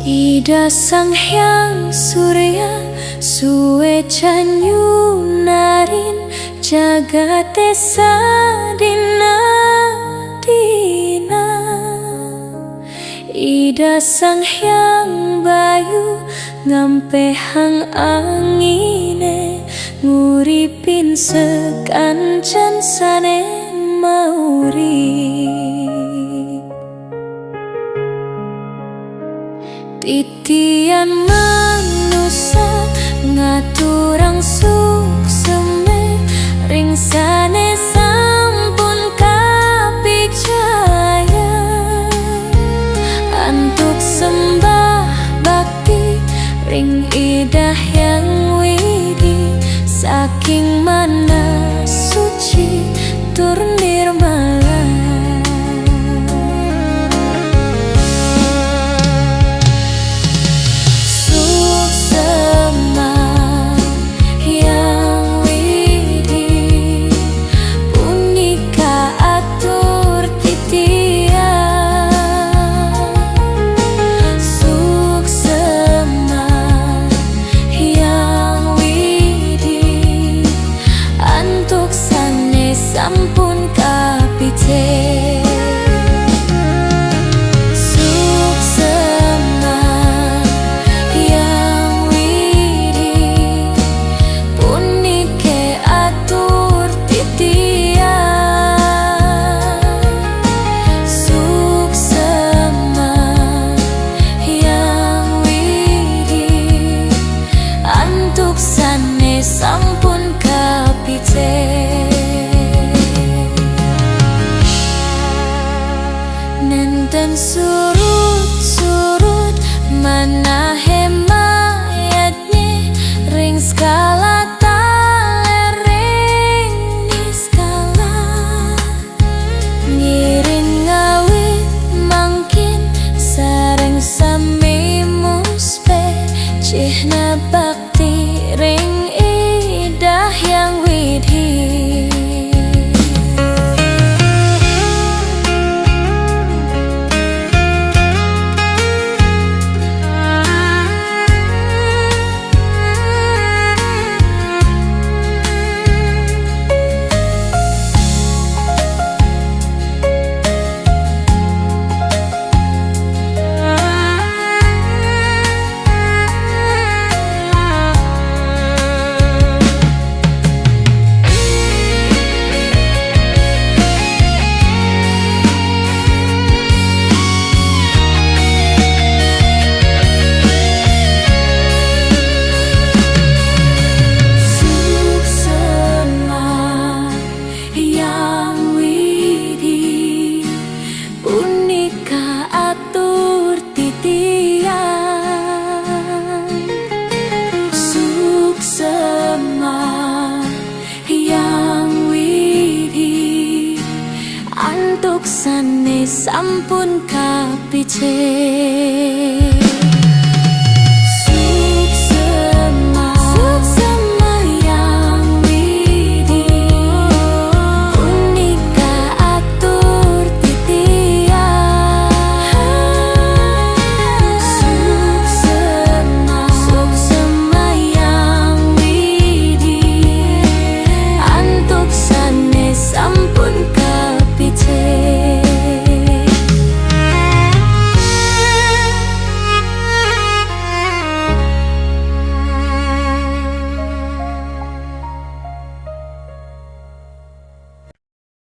Ida Sang Hyang Surya suwe canyunarin jagate sadina dina. Ida Sang Hyang Bayu ngampehang angine nguripin sekancan sane mauri. Titian manusia ngaturang sukseme ringsane sampun kapicaya. Antuk sembah bakti ring Ida Hyang Widi saking mana suci tur nirmala. Sampun kapite suksema Hyang Widi punike atur titia. Suksema Hyang Widi antuk sane sampun kapite. Nenten surut-surut manahe mayatnya ring skala talereng niskala. Ngiring ngawit mangkin sareng sami muspe cihna bakti ring Ida Hyang Widi. Antuk sane sampun kapice.